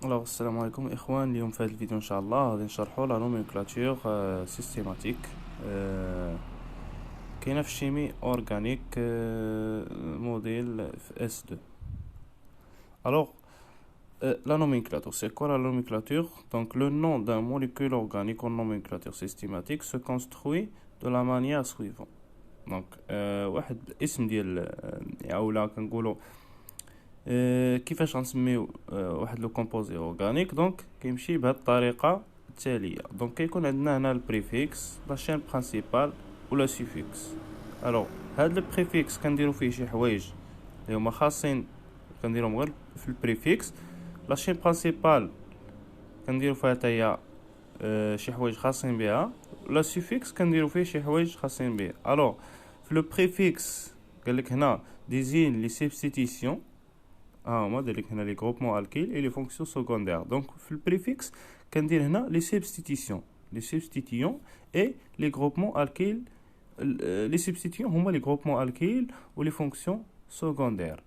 السلام عليكم اخوان. اليوم في هذا الفيديو ان شاء الله غادي نشرحوا لا نومنكلاتور سيستيماتيك كاينه في الشيمي اورغانيك موديل في اس 2. alors la nomenclature, c'est quoi la nomenclature? Donc le nom d'un molécule organique en nomenclature systématique se construit de la manière suivante. donc واحد الاسم ديال اولا كنقولوا كيفاش غنسميو واحد لو كومبوزي اورغانيك. دونك كيمشي بهاد الطريقه التاليه. دونك كيكون عندنا هنا البريفيكس لا شين برينسيپال ولا سوفيكس. الوغ هاد البريفيكس كنديرو فيه شي حوايج اللي هما خاصين كنديروهم غير في البريفيكس. لا شين برينسيپال كنديرو فيها حتى شي حوايج خاصين بها، ولا سوفيكس كنديرو فيه شي حوايج خاصين بها. الوغ في لو بريفيكس قالك هنا ديزين لي سبستيتيسيون هما دالك هنا لي غروبمون الكيل اي لي فونكسيون سكوندير. دونك في البريفيكس كندير هنا لي سبستيتيسيون اي لي غروبمون الكيل. لي سبستيتيون هما لي غروبمون الكيل و لي فونكسيون سكوندير.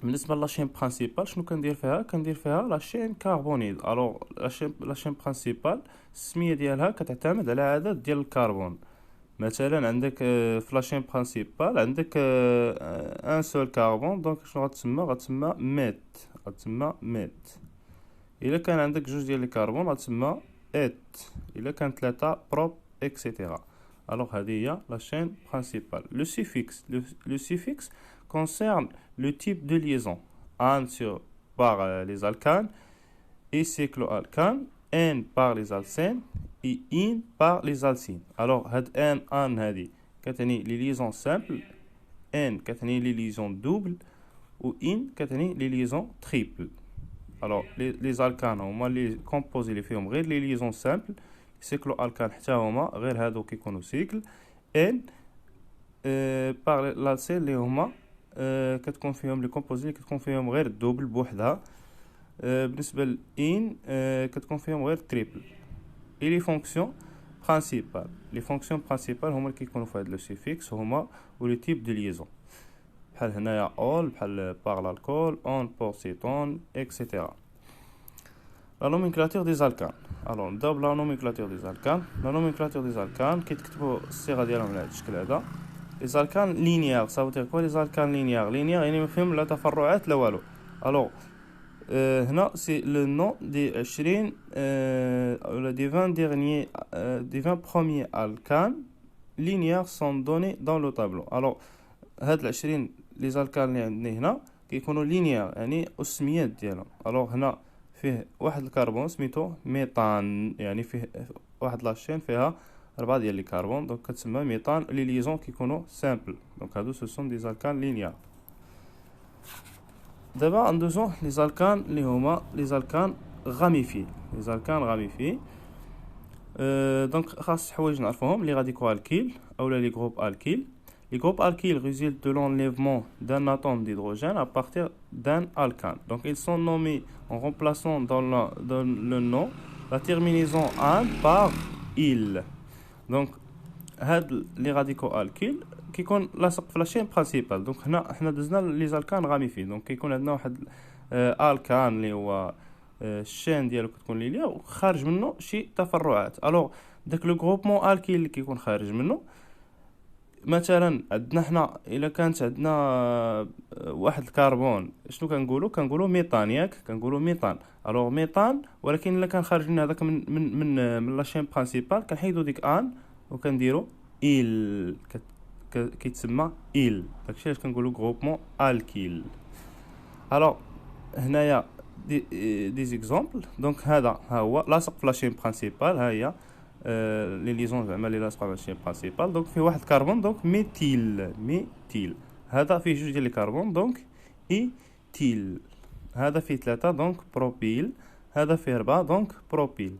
بالنسبه لا شين برينسيپال شنو كندير فيها لا شين كربونيد. الوغ لا شين برينسيپال السميه ديالها كتعتمد على عدد ديال الكربون. مثلا عندك في لاشين برينسيپال عندك ان سول كربون، دونك شنو غتسمى ميت. الا كان عندك جوج ديال الكربون غتسمى ات، الا كان ثلاثه بروب اكسيتيرا. الوغ هذه هي لاشين برينسيپال. لو سيفيكس concerne le type de liaison an par les alcanes et cycloalcanes, n par les alcènes et in par les alcynes. Alors هاد ان هادي كتعني لي ليزون سامبل، ان كتعني لي ليزون دوبل، و ان كتعني لي ليزون تريبل. alors les alcanes هما لي كومبوزي اللي فيهم غير لي ليزون سامبل، سيكلو الكان حتى هما غير هادو كيكونوا سيكل. ان بار لالسين اللي هما كتكون فيهم لي كومبوزي اللي كتكون فيهم غير الدوبل بوحدها. بالنسبه للان كتكون فيهم غير تريبل. اي لي فونكسيون برينسيپال، لي فونكسيون برينسيپال هما اللي كيكونوا في هاد لو سيفيكس هما و لي تيب دو ليزون، بحال هنايا اول، بحال باغ لالكول، اون بور سيتون اكسيتيرا. لا نومنكلاتور دي زالكان. الوغ نبداو بلا نومنكلاتور دي زالكان. لا نومنكلاتور دي زالكان كيتكتبوا الصيغه ديالهم على هاد الشكل هذا. لي زالكان لينيير سافوتير كوا لي زالكان لينيير يعني ما فيهم لا تفرعات لا والو. الوغ هنا سي لو نون دي 20 ولا دي 20 ديرنيي دي 20 بروميير الكان لينيير سون دوني دون لو طابلو. الوغ هاد 20 لي زالكان اللي عندنا هنا كيكونوا لينيير يعني السميات ديالهم. الوغ هنا فيه واحد الكربون سميتو ميطان، يعني فيه واحد لاشين فيها 4 ديال لي كربون، دونك كتسمى ميطان. لي ليزون كيكونوا سامبل، دونك هادو سو سون دي زالكان لينيير. دابا ندوزو لي زالكان اللي هما لي زالكان غاميفي. دونك خاص حوايج نعرفوهم لي راديكو الكيل اولا لي جروب الكيل. Les groupes alkyles résultent de l'enlèvement d'un atome d'hydrogène à partir d'un alcane. Donc ils sont nommés en remplaçant dans le nom la terminaison -ane par -il. Donc هاد لي راديكو الكيل كيكون لاصق في لاشين برينسيپال. دونك هنا حنا دزنا لي زالكان غاميفي. دونك كيكون عندنا واحد الكان اللي هو الشين ديالو كتكون ليليا وخارج منه شي تفرعات. الوغ داك لو غروبمون الكيل اللي كيكون خارج منه مثلا عندنا حنا الا كانت عندنا واحد الكربون شنو كنقولوا ميطان، ياك كنقولوا ميطان. الوغ ميطان، ولكن الا كان خارج لنا هذاك من لاشين برينسيپال كنحيدوا ديك ان وكنديروا ايل، كيتسمى ايل. داكشي علاش كنقولوا غروبمون الكيل. الوغ هنايا دي زيكزامبل. دونك هذا ها هو لاصق في لاشين برينسيپال، ها هي لي ليزون زعما لي لاصقه في لاشين برينسيپال. دونك فيه واحد كربون دونك ميتيل. هذا فيه جوج ديال لي كربون دونك ايتيل. هذا فيه 3 دونك بروبيل. هذا فيه 4 دونك بروبيل.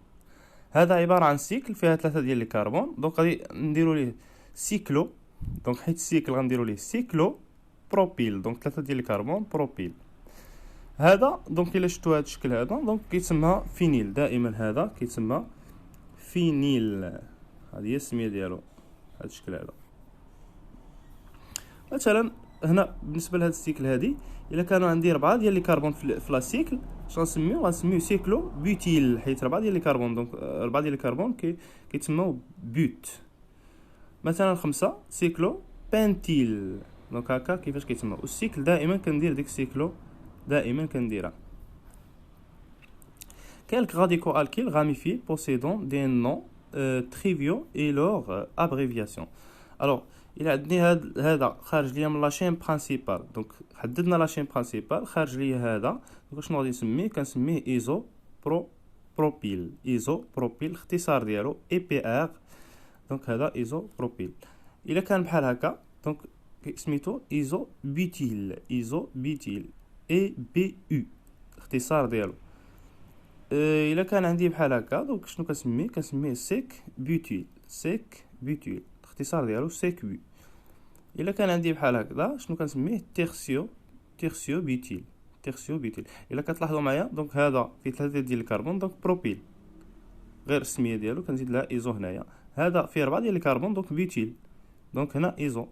هذا عباره عن سيكل فيها 3 ديال لي كربون، دونك غادي نديروا ليه سيكلو. دونك حيت السيكل غنديروا ليه سيكلو بروبيل، دونك 3 ديال لي كربون بروبيل. هذا دونك الا شفتوا هذا الشكل هذا دونك كيتسمى فينيل. دائما هذا كيتسمى فينيل، هذه هي السميه ديالو هذا الشكل هذا. مثلا هنا بالنسبه لهذا السيكل هذه الا كانوا عندي 4 ديال لي كربون في لا سيكل، شنو غنسميو سيكلو بوتيل، حيت 4 ديال لي كربون، دونك 4 ديال لي كربون كيتسموا بوت. مثلا 5 سيكلو بنتيل. دونك هكا كيفاش كيتسموا. والسيكل دائما كندير ديك السيكلو، دائما كنديرها. Quelques radicaux alkyles ramifiés possédant des noms triviaux et leur abréviation. Alors, il a عندي هذا خارج ليا من لاشين برينسيبال. دونك حددنا لاشين برينسيبال خارج ليا هذا. دونك شنو غادي نسميه؟ كنسميه ايزو بروبيل. ايزو بروبيل اختصار ديالو اي بي ار. دونك هذا ايزو بروبيل. الا كان بحال هكا دونك سميتو ايزو بيتيل. ايزو بيتيل اي بي يو اختصار ديالو. الا كان عندي بحال هكا دونك شنو كنسميه سيك بيوتيل. سيك بيوتيل اختصار ديالو سيك بي. الا كان عندي بحال هكذا شنو كنسميه تيرسيو بيوتيل. تيرسيو بيوتيل. الا كتلاحظوا معايا دونك هذا فيه 3 ديال الكربون دونك بروبيل، غير السميه ديالو كنزيد لها ايزو هنايا. هذا فيه 4 ديال الكربون دونك بيوتيل، دونك هنا ايزو.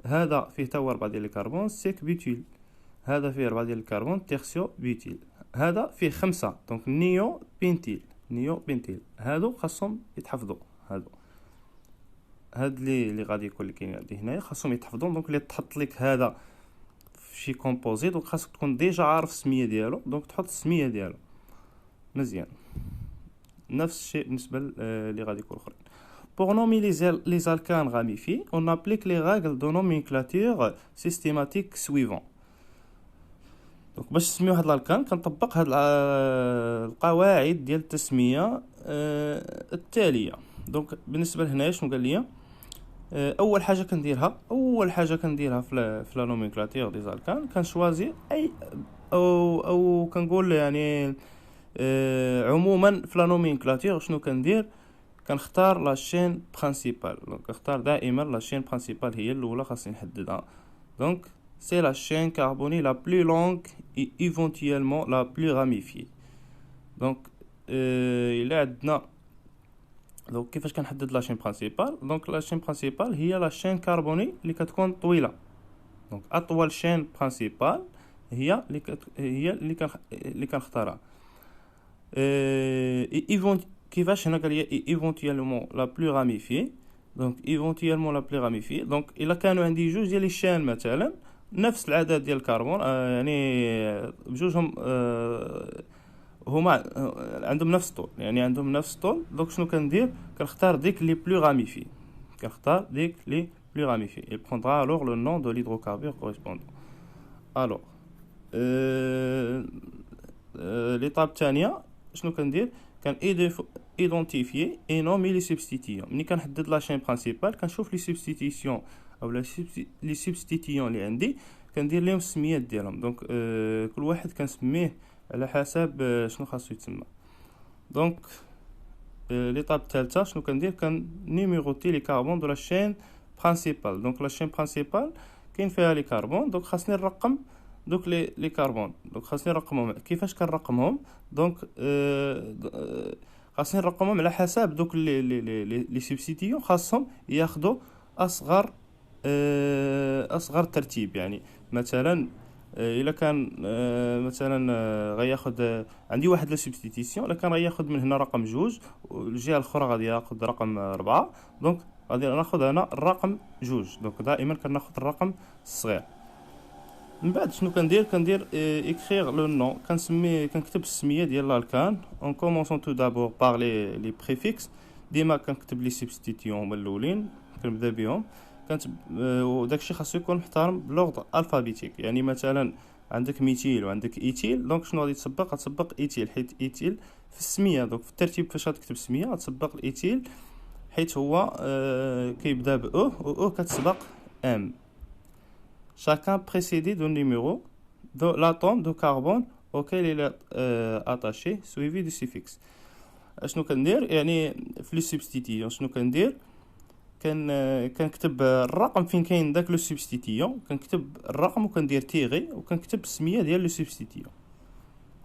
هذا فيه حتى هو 4 ديال الكربون سيك بيوتيل. هذا فيه 4 ديال الكربون تيرسيو بيوتيل. هذا فيه 5 دونك نيو بنتيل. هادو خاصهم يتحفظوا. هاد لي غادي يكون اللي كاين عندي هنايا خاصهم يتحفظوا. دونك اللي تحط لك هذا في شي كومبوزي دونك خاصك تكون ديجا عارف السميه ديالو، دونك تحط السميه ديالو مزيان. نفس الشيء بالنسبه اللي غادي يكون اخرين. Pour nommer les alcanes ramifiés, on applique les règles de nomenclature systématique suivant. دونك باش نسميو هاد الالكان كنطبق هاد القواعد ديال التسميه التاليه. دونك بالنسبه لهنايا شنو قال لي؟ اول حاجه كنديرها في لا نومينكلاتور دي زالكان كنشوازي اي او كنقول يعني عموما في لا نومينكلاتور شنو كندير؟ كنختار لا شين برينسيبال. دونك كنختار دائما لا شين برينسيبال هي الاولى خاصني نحددها. دونك c'est la chaîne carbonée la plus longue et éventuellement la plus ramifiée. Donc il a عندنا دونك كيفاش كنحدد لا شين برينسيبال؟ دونك لا شين برينسيبال هي لا شين كربوني اللي كتكون طويله. دونك اطول شين برينسيبال هي اللي كنختارها. كيفاش هنا قال لي ايفونتيالمون لا بلو راميفي. دونك ايفونتيالمون لا بلو راميفي دونك الا كانوا عندي جوج ديال لي شين مثلا نفس العدد ديال الكربون يعني بجوجهم هما عندهم نفس الطول، يعني عندهم نفس الطول. دونك شنو كندير؟ كنختار ديك لي بلو راميفي. il prendra alors le nom de l'hydrocarbure correspondant. alors l'étape الثانيه شنو كندير؟ ايدونتيفيي اي نومي لي سبستيتيون. ملي كنحدد لا شين برينسيبال كنشوف لي سبستيتيون او لي سبستيتيون اللي عندي كندير لهم السميات ديالهم. دونك كل واحد كنسميه على حسب شنو خاصو يتسمى. دونك ليطاب الثالثه شنو كندير؟ كنيميروتي لي كربون دو لا شين برينسيبال. دونك لا شين برينسيبال كاين فيها لي كربون دونك خاصني نرقم دوك لي كربون. دونك خاصني نرقمهم. كيفاش كنرقمهم؟ دونك خاصني نرقمهم على حساب دوك لي سبستيتيون خاصهم ياخذوا اصغر ترتيب. يعني مثلا الا كان مثلا غياخذ عندي واحد لا سبستيتيسيون، الا كان غياخذ من هنا رقم 2 والجهه الاخرى غادي ياخذ رقم 4 دونك غادي ناخذ انا الرقم 2. دونك دائما كناخذ الرقم الصغير. من بعد شنو كندير écrire le nom. كنكتب السميه ديال الالكان en commençant tout d'abord par les préfixes. ديما كنكتب لي سبستيتيون هما الاولين كنبدا بهم. وداكشي خاصو يكون محترم بلوغد الفابيتيك. يعني مثلا عندك ميثيل وعندك ايثيل دونك شنو غادي تسبق ايثيل حيت ايثيل في السميه. دونك في الترتيب فاش غتكتب السميه غتسبق الايثيل حيت هو كيبدا ب او و كتسبق ام. chacun précédé d'un numéro de l'atome de carbone auquel il est attaché suivi du suffixe. شنو كندير؟ يعني في لي سبستيتيون شنو كندير؟ كنكتب الرقم فين كاين داك لو سبستيتيون، كنكتب الرقم وكندير تيغي وكنكتب السميه ديال لو سبستيتيون.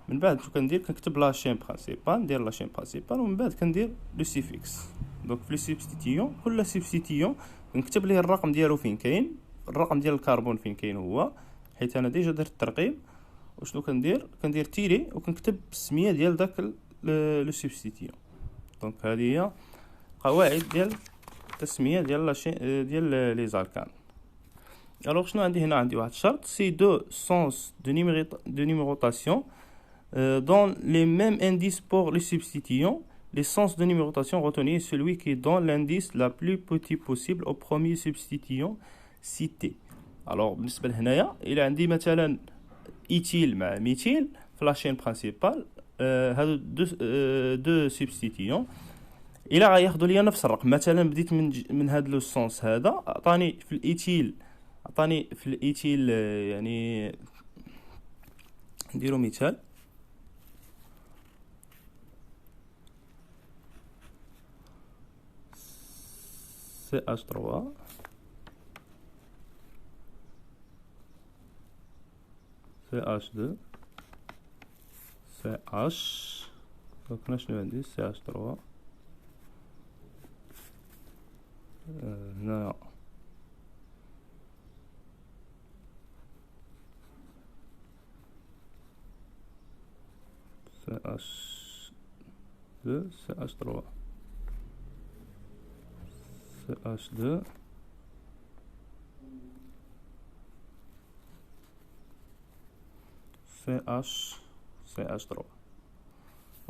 من بعد شنو كندير؟ كنكتب لا شين برينسيبال، ندير لا شين برينسيبال ومن بعد كندير لو سيفيكس. دونك في لي سبستيتيون كل سبستيتيون كنكتب ليه الرقم ديالو فين كاين، الرقم ديال الكربون فين كاين هو حيت انا ديجا درت الترقيم. وشنو كندير تيري وكنكتب السميه ديال داك لو سوبستيتيون. دونك هذه هي قواعد ديال التسميه ديال لي زالكان. الوغ شنو عندي هنا؟ عندي واحد الشرط: سي دو سونس دو نيميروطاسيون دون لي ميم انديس بور لي سوبستيتيون. Les sens de numérotation retenus est celui qui donne l'indice la plus petit possible au premier substituant cité. Alors بالنسبة لهنايا إلا عندي مثلا إيتيل مع ميتيل في لاشين برينسيبال، هادو دو سوبستيتيون إلا غياخدو ليا نفس الرقم. مثلا بديت من هاد لو سونس هذا، عطاني في الإيتيل يعني نديرو مثال CH3 CH2 CH. دونك هنا شنو عندي؟ CH3 هنا CH2 CH3 CH2 CH3.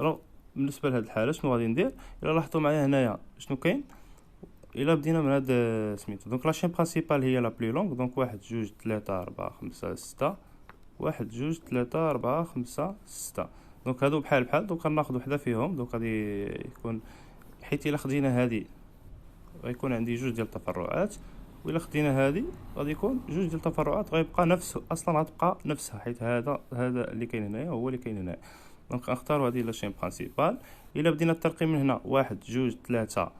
الوغ بالنسبه لهاد الحاله شنو غادي ندير؟ الا لاحظتوا معايا هنايا شنو كاين؟ الا بدينا من هاد سميتو، دونك لاشين برينسيبال هي لا بلو لونغ، دونك 1 2 3 4 5 6 1 2 3 4 5 6. دونك هادو بحال دونك غناخذ وحده فيهم. دونك غادي يكون، حيت الا خدينا هادي غيكون عندي جوج ديال التفرعات، وإلا خدينا هذه غادي يكون جوج ديال التفرعات غيبقى نفس، اصلا غتبقى نفسها، حيت هذا اللي كاين هنايا هو اللي كاين هنايا. دونك نختار هذه لاشين برينسيبال. الا بدينا الترقيم من هنا 1 2 3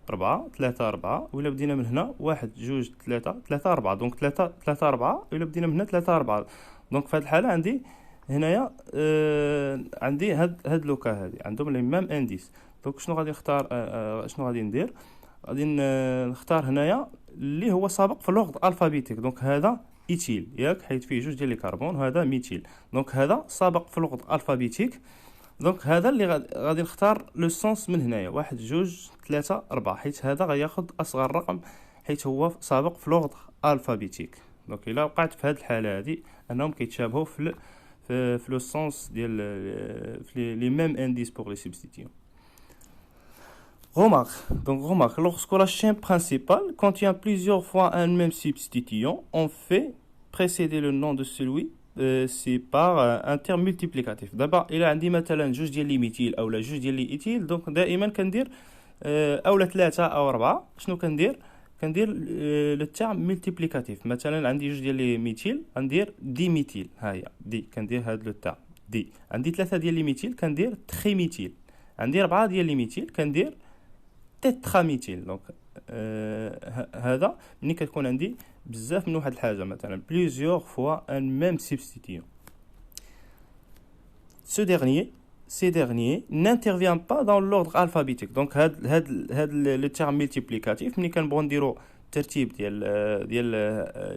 4 3 4، وإلا بدينا من هنا 1 2 3 3 4، دونك 3 3 4، وإلا بدينا من هنا 3 4. دونك في هذه الحاله عندي هنايا عندي هاد لوكا هذه عندهم لي ميم انديس. دونك شنو غادي نختار؟ شنو غادي ندير؟ غادي نختار هنايا اللي هو سابق في اللوغد الفابيتيك. دونك هذا ايتيل ياك، حيت فيه جوج ديال لي كربون، وهذا ميتيل. دونك هذا سابق في اللوغد الفابيتيك. دونك هذا اللي غادي نختار لو سونس من هنايا 1 2 3 4، حيت هذا غياخذ اصغر رقم حيت هو سابق في اللوغد الفابيتيك. دونك الا وقعت في هذه الحاله هذه انهم كيتشابهوا في لو سونس ديال في لي ميم انديس بور لي سوبستيتيون. Remarque, lorsque la chaîne principale contient plusieurs fois un même substituant, on fait précéder le nom de celui c'est par un terme multiplicatif. D'abord, il a عندي مثلا جوج ديال لي ميتيل اولا جوج ديال لي ايتيل، دونك دائما كندير اولا ثلاثة او أربعة. شنو كندير لو تيرم ملتيبليكاتيف. مثلا عندي جوج ديال لي ميتيل غندير دي ميتيل، ها هي دي، كندير هاد لو تيرم دي. عندي ثلاثة ديال لي ميتيل كندير تري ميتيل. عندي أربعة ديال لي ميتيل كندير تيتراميتيل. دونك هذا ملي كتكون عندي بزاف من واحد الحاجه، مثلا plusieurs fois un même substituant. Ces derniers n'intervient pas dans l'ordre alphabétique. Donc هاد le terme multiplicatif ملي كنبغيو نديرو الترتيب ديال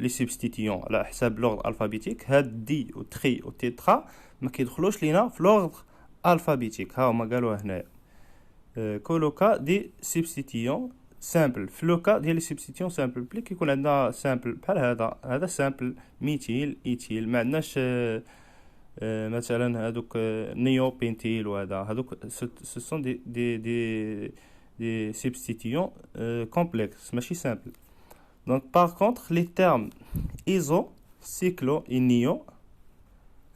لي سوبستيتيون على حساب l'ordre alphabétique، هاد دي و تري و تيترا ما كيدخلوش لينا في l'ordre alphabétique. ها هما قالوها هنايا كولوكا دي سوبستيتيون سامبل. في لوكا ديال لي سوبستيتيون سامبل بلي كيكون عندنا سامبل بحال هذا سامبل ميتيل ايتيل، ما عندناش مثلا هذوك نيو بنتيل، وهذا هذوك سو سون دي سوبستيتيون كومبلكس ماشي سامبل. دونك باغ كونطخ لي تيرم ايزو سيكلو اي نيو،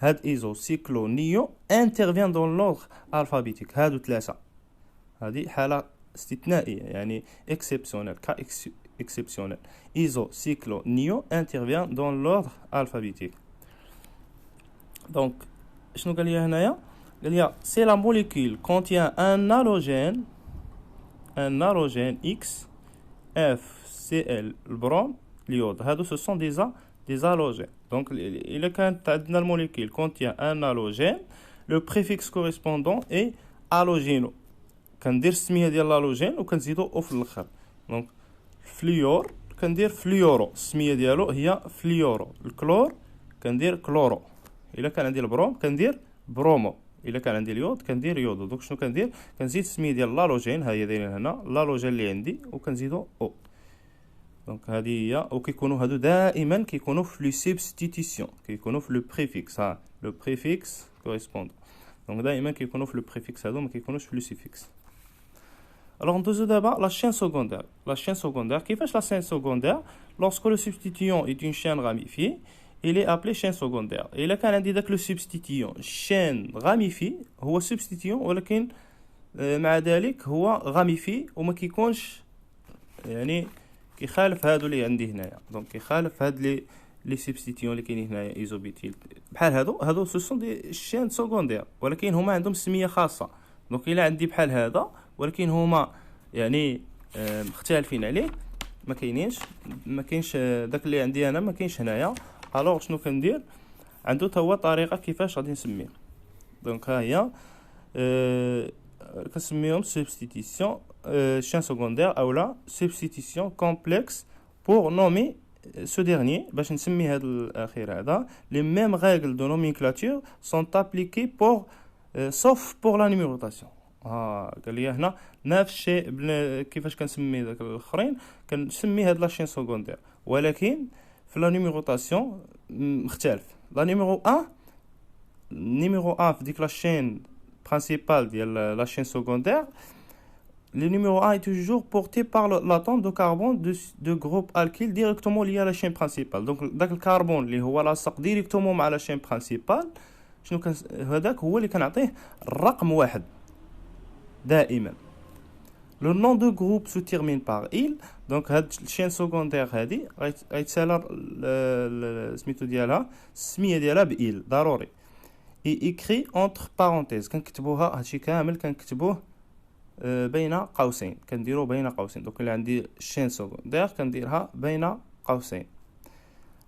هاد ايزو سيكلو نيو انترفيان دون لوردر الفابيتيك. هادو ثلاثه، هذه حالة استثنائية يعني exceptionnel cas exceptionnel. Iso, cyclo, nio intervient dans l'ordre alphabétique. Donc شنو قال لي هنايا؟ قال لي c'est la molécule contient un halogène X FCl البروم اليود. هادو ce sont des halogènes. Donc إلا كانت عندنا الموليكول contient un halogène، le préfixe correspondant est halogéno. كندير السميه ديال لالوجين وكنزيدو او في الاخر. دونك فليور كندير فليورو، السميه ديالو هي فليورو. الكلور كندير كلورو. الا كان عندي البروم كندير برومو. الا كان عندي اليود كندير يودو. دونك شنو كندير؟ كنزيد السميه ديال لالوجين، ها هي دايرين هنا لالوجين اللي عندي، وكنزيدو او. دونك هذه هي. وكيكونوا هادو دائما كيكونوا في لو سبستيتيسيون، كيكونوا في لو بريفيكس. ها لو بريفيكس كوريسبوند. دونك دائما كيكونوا في لو بريفيكس هادو، ما كيكونوش في لو سيفيكس. Alors ندوزو دابا لا chaîne secondaire. La chaîne secondaire, كيفاش لا chaîne secondaire lorsque le substituant est une chaîne ramifiée, il est appelé chaîne secondaire. إلا كان عندي داك لو substituant chaîne ramifiée هو substituant، ولكن مع ذلك هو غاميفي وما كيكونش يعني كيخالف هادو اللي عندي هنايا. دونك كيخالف هاد لي سبستيتيون اللي كاينين هنايا ايزوبيتيل بحال هادو سو سون دي شين سكوندير، ولكن هما عندهم سميه خاصه. دونك الا عندي بحال هذا ولكن هما يعني مختلفين عليه، ما كاينش داك اللي عندي انا ما كاينش هنايا. الوغ شنو كندير؟ عنده تا هو طريقه كيفاش غادي نسميه. دونك ها هي كنسميهم سبستيتيسيون chaîne secondaire ou la substitution complexe pour nommer ce dernier. باش نسمي هذا الاخير هذا les mêmes règles de nomenclature sont appliquées pour sauf pour la numérotation. قال لي هنا نفس الشيء كيفاش كنسمي داك الاخرين كنسمي هاد لا شين سكوندير، ولكن في لا نيميروطاسيون مختلف. لا نيميرو 1 في ديك لا شين برينسيبال ديال لا شين سكوندير، le numéro 1 est toujours porté par l'atome de carbone de groupe alkyle directement lié à la chaîne principale. Donc داك الكربون اللي هو لاصق ديريكتومون مع لا شين برينسيبال، شنو كان هذاك هو اللي كنعطيه الرقم 1 دائما. Le nom de groupe se termine par il. Donc هاد الشين سكوندير هادي غيتسالى سميتو ديالها السميه ديالها بإل ضروري. et écrit entre parenthèses. كنكتبوها هادشي كامل كنكتبوه بين قوسين، كنديرو بين قوسين. دونك اللي عندي شين سكوندير كنديرها بين قوسين.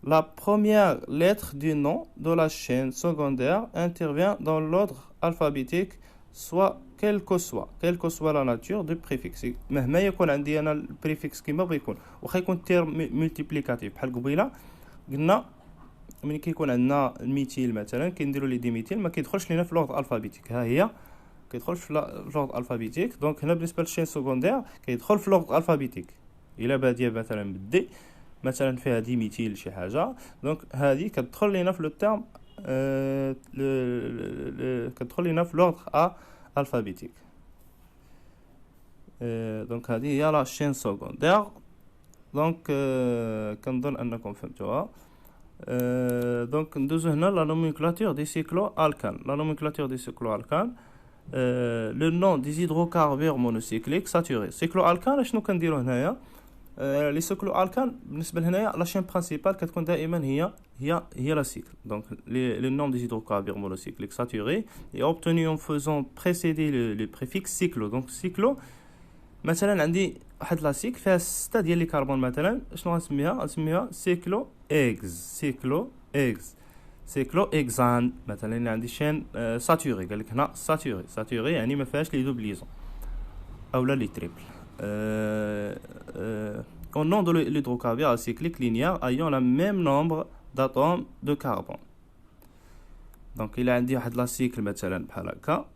La première lettre du nom de la chaîne secondaire intervient dans l'ordre alphabétique, soit quelle que soit la nature du préfixe. مهما يكون عندي انا البريفيكس كيما بغا يكون، واخا يكون تير ملتيبليكاتيف بحال قبيله قلنا ملي كيكون عندنا الميثيل مثلا كنديروا لي ديميثيل ما كيدخلش لينا في لوردر الفابيتيك. ها هي كيدخل في لوردر الفابيتيك. دونك هنا بالنسبه للشين سكوندير كيدخل في لوردر الفابيتيك. الا باديه مثلا بالدي مثلا فيها ديميثيل شي حاجه، دونك هذه كتدخل لينا في لو تيرم كتدخل لينا في لوردر الفابيتيك. دونك هذه هي لا شين سكوندير. دونك كنظن انكم فهمتوها. دونك ندوزو هنا لا نومينكلاتور دي سيكلو الكان. لا نومينكلاتور دي سيكلو الكان le nom des hydrocarbures monocycliques saturés. سيكلو الكان شنو كنديرو هنايا؟ لي سيكلو الكان بالنسبه لهنايا لا شين برينسيبال كتكون دائما هي لا سيكل. دونك le nom des hydrocarbures monocycliques saturés est obtenu en faisant précéder le préfixe cyclo. دونك cyclo مثلا عندي واحد لا سيك فيها 6 ديال لي كربون مثلا، شنو غنسميها سيكلو سيكلو اكزان. مثلا عندي شين ساتوري، قال لك هنا ساتوري يعني ما فيهاش لي دوبليزون اولا لي تريبل. au nom de l'hydrocarbure cyclique linéaire ayant le même nombre d'atomes de carbone. دونك الا عندي واحد لا سيكل مثلا بحال هكا،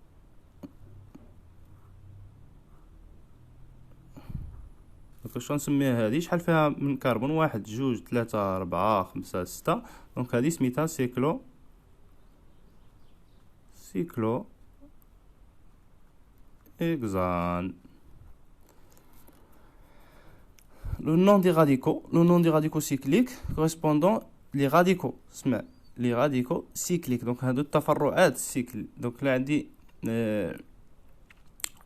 دونك شنو نسميها هذه؟ شحال فيها من كربون؟ 1 2 3 4 5 6. دونك هذه سميتها سيكلو اكزان. Le nom des radicaux cycliques correspondant les radicaux cycliques. donc هادو التفرعات السيكل. دونك لا عندي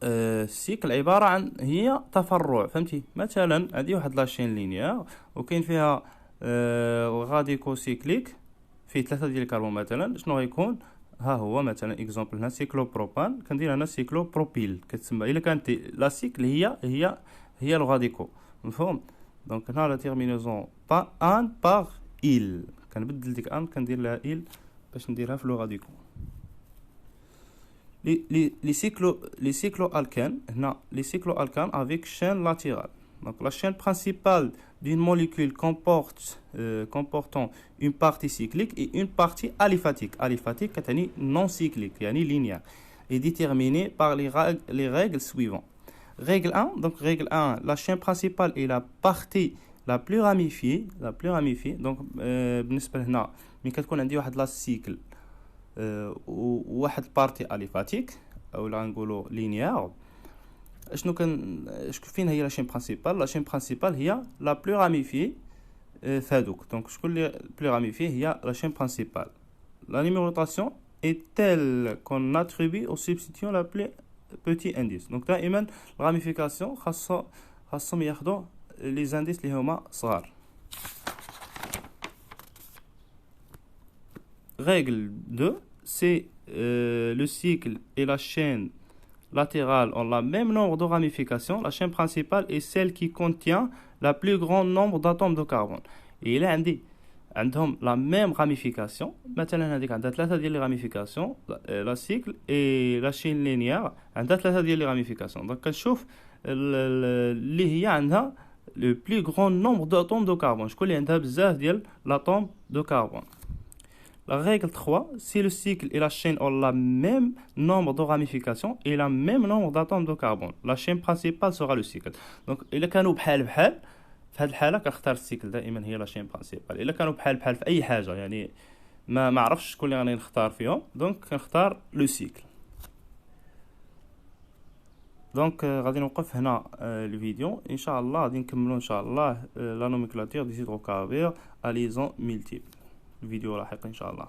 السيكل عباره عن هي تفرع، فهمتي؟ مثلا عندي واحد لاشين لينيير وكاين فيها غاديكو سيكليك فيه 3 ديال الكربون مثلا. شنو غيكون؟ ها هو مثلا اكزامبل هنا سيكلو بروبان، كندير هنا سيكلو بروبيل كتسمى الا كانت لا سيكل هي الغاديكو، مفهوم؟ دونك هنا لا تيرمينوزون با ان باغ il كنبدل ديك ان كندير لها il باش نديرها في لو غاديكو. les cycloalcanes هنا les cycloalcanes avec chaîne latérale. Donc la chaîne principale d'une molécule comportant une partie cyclique et une partie aliphatique. Aliphatique c'est non cyclique, yani linéaire, est déterminée par les règles suivantes. Règle 1, donc règle 1, la chaîne principale est la partie la plus ramifiée. Donc بالنسبة لهنا ملي كتكون عندي واحد لا سيكل وواحد بارتي اليفاتيك او لا نقولوا لينيير، شنو فين هي لا شين برينسيبال؟ لا شين برينسيبال هي لا بلو راميفي فهادوك. دونك شكون اللي بلو راميفي؟ هي لا شين برينسيبال. لا نيميروطاسيون est telle qu'on attribue au substituant la plus petit indice. Donc دائما الراميفيكاسيون خاصهم ياخذوا لي زانديس اللي هما صغار. Règle 2, c'est le cycle et la chaîne latérale ont le même nombre de ramifications. La chaîne principale est celle qui contient le plus grand nombre d'atomes de carbone. Et il a عندهم la même ramification. مثلا هذيك عندها 3 ديال لي راميفيكاسيون، لا سيكل اي لا شين لينيير عندها 3 ديال لي راميفيكاسيون. دونك كنشوف اللي هي عندها le plus grand nombre d'atomes de carbone. شكون اللي عندها بزاف ديال l'atome de carbone. La règle 3, si le cycle et la chaîne ont le même nombre de ramifications et le même nombre d'atomes de carbone, la chaîne principale sera le cycle. Donc, إلا كانوا بحال في هذه الحالة كنختار السيكل دائما هي لا شين برينسيبال. إلا كانوا بحال في أي حاجة يعني ما عرفتش شكون اللي غادي نختار فيهم، دونك كنختار لو سيكل. دونك غادي نوقف هنا الفيديو. ان شاء الله غادي نكملوا ان شاء الله لا نوميكلاتور دي هيدروكاربور ا ليزون مولتيبل. الفيديو لاحق ان شاء الله.